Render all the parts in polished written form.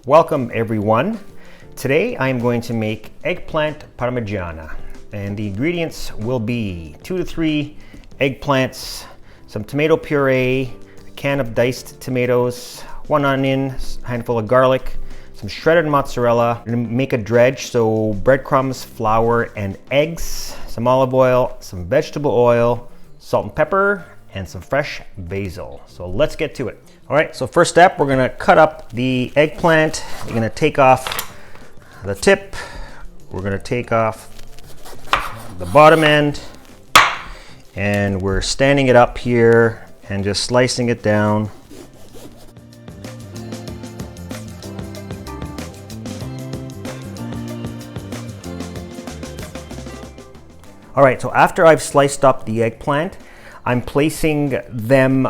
Welcome everyone. Today I am going to make eggplant parmigiana, and the ingredients will be 2 to 3 eggplants, some tomato puree, a can of diced tomatoes, 1 onion, a handful of garlic, some shredded mozzarella. I'm going to make a dredge, so breadcrumbs, flour, and eggs, some olive oil, some vegetable oil, salt and pepper, and some fresh basil. So let's get to it. All right, so first step, we're gonna cut up the eggplant. You're gonna take off the tip. We're gonna take off the bottom end, and we're standing it up here and just slicing it down. All right, so after I've sliced up the eggplant, I'm placing them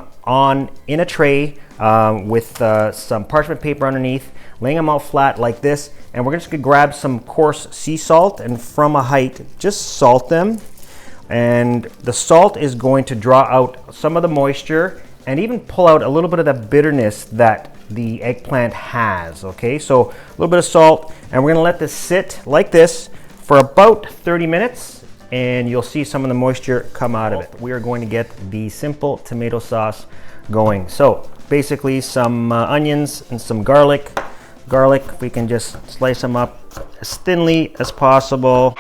in a tray with some parchment paper underneath, laying them out flat like this, and we're just gonna grab some coarse sea salt and from a height, just salt them. And the salt is going to draw out some of the moisture and even pull out a little bit of the bitterness that the eggplant has, okay? So a little bit of salt, and we're gonna let this sit like this for about 30 minutes. And you'll see some of the moisture come out of it. We are going to get the simple tomato sauce going. So basically some onions and some garlic. Garlic, we can just slice them up as thinly as possible.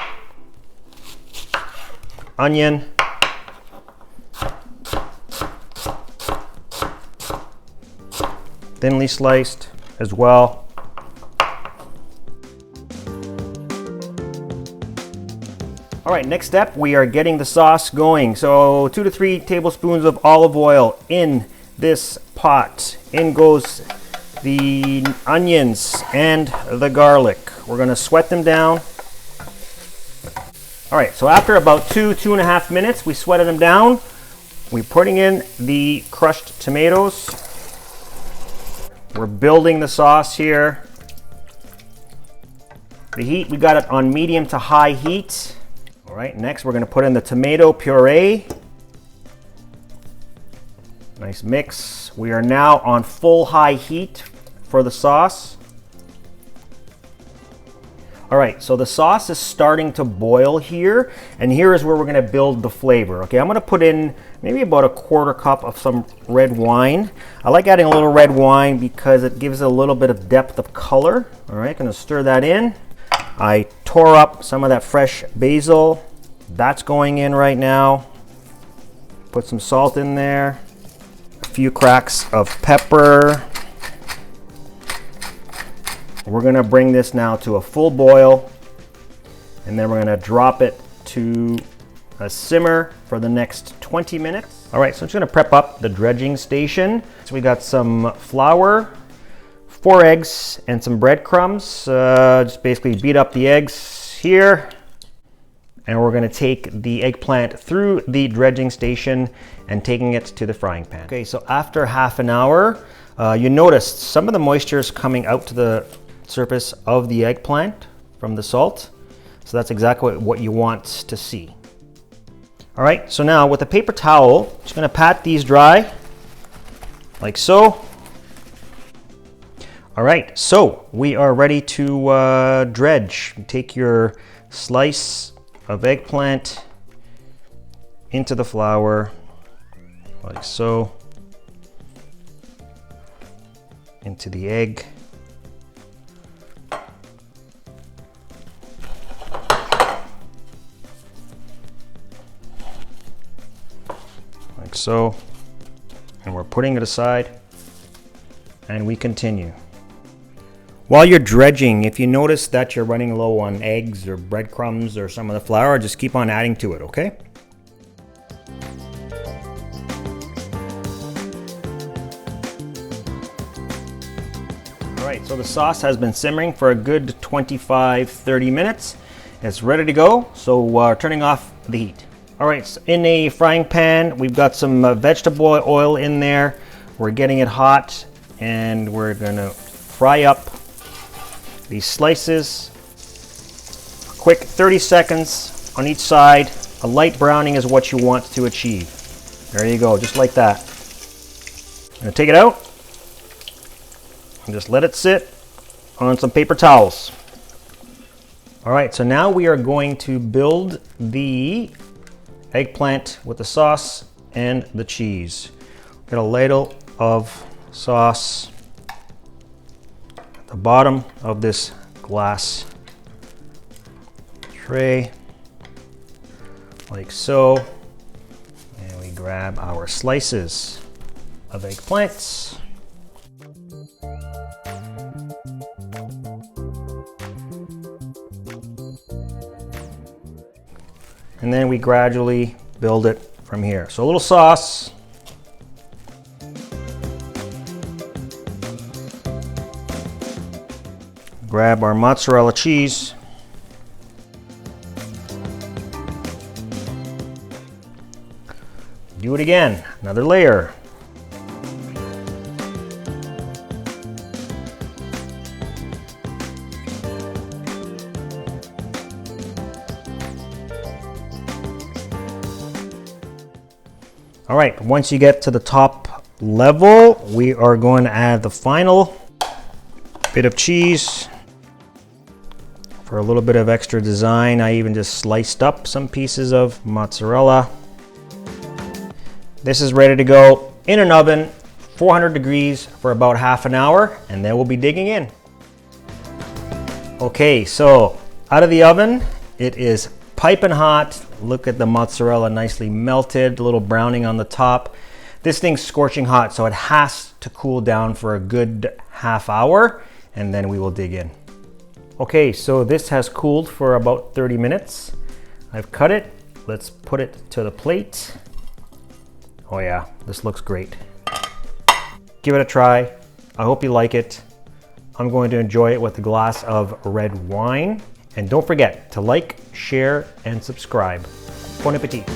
Onion. Thinly sliced as well. All right, next step, we are getting the sauce going. So 2 to 3 tablespoons of olive oil in this pot. In goes the onions and the garlic. We're gonna sweat them down. All right, so after about 2.5 minutes, we sweated them down. We're putting in the crushed tomatoes. We're building the sauce here. The heat, we got it on medium to high heat. All right, next we're gonna put in the tomato puree. Nice mix. We are now on full high heat for the sauce. All right, so the sauce is starting to boil here, and here is where we're gonna build the flavor. Okay, I'm gonna put in maybe about 1/4 cup of some red wine. I like adding a little red wine because it gives it a little bit of depth of color. All right, gonna stir that in. I tore up some of that fresh basil. That's going in right now. Put some salt in there. A few cracks of pepper. We're gonna bring this now to a full boil, and then we're gonna drop it to a simmer for the next 20 minutes. All right, so I'm just gonna prep up the dredging station. So we got some flour, 4 eggs, and some breadcrumbs. Just basically beat up the eggs here. And we're gonna take the eggplant through the dredging station and taking it to the frying pan. Okay, so after half an hour, you noticed some of the moisture is coming out to the surface of the eggplant from the salt. So that's exactly what you want to see. All right, so now with a paper towel, just gonna pat these dry, like so. All right, so we are ready to dredge. Take your slice of eggplant into the flour, like so, into the egg. Like so, and we're putting it aside, and we continue. While you're dredging, if you notice that you're running low on eggs or breadcrumbs or some of the flour, just keep on adding to it, okay? All right, so the sauce has been simmering for a good 25-30 minutes. It's ready to go, so turning off the heat. All right, so in a frying pan, we've got some vegetable oil in there. We're getting it hot, and we're gonna fry up these slices. Quick 30 seconds on each side. A light browning is what you want to achieve. There you go, just like that. I'm gonna take it out and just let it sit on some paper towels. All right, so now we are going to build the eggplant with the sauce and the cheese. Get a ladle of sauce at the bottom of this glass tray, like so. And we grab our slices of eggplants. And then we gradually build it from here. So a little sauce. Grab our mozzarella cheese. Do it again, another layer. All right, once you get to the top level, we are going to add the final bit of cheese. For a little bit of extra design, I even just sliced up some pieces of mozzarella. This is ready to go in an oven, 400 degrees for about half an hour, and then we'll be digging in. Okay, so out of the oven, it is piping hot. Look at the mozzarella nicely melted, a little browning on the top. This thing's scorching hot, so it has to cool down for a good half hour, and then we will dig in. Okay, so this has cooled for about 30 minutes. I've cut it. Let's put it to the plate. Oh yeah, this looks great. Give it a try. I hope you like it. I'm going to enjoy it with a glass of red wine. And don't forget to like, share, and subscribe. Bon appetit.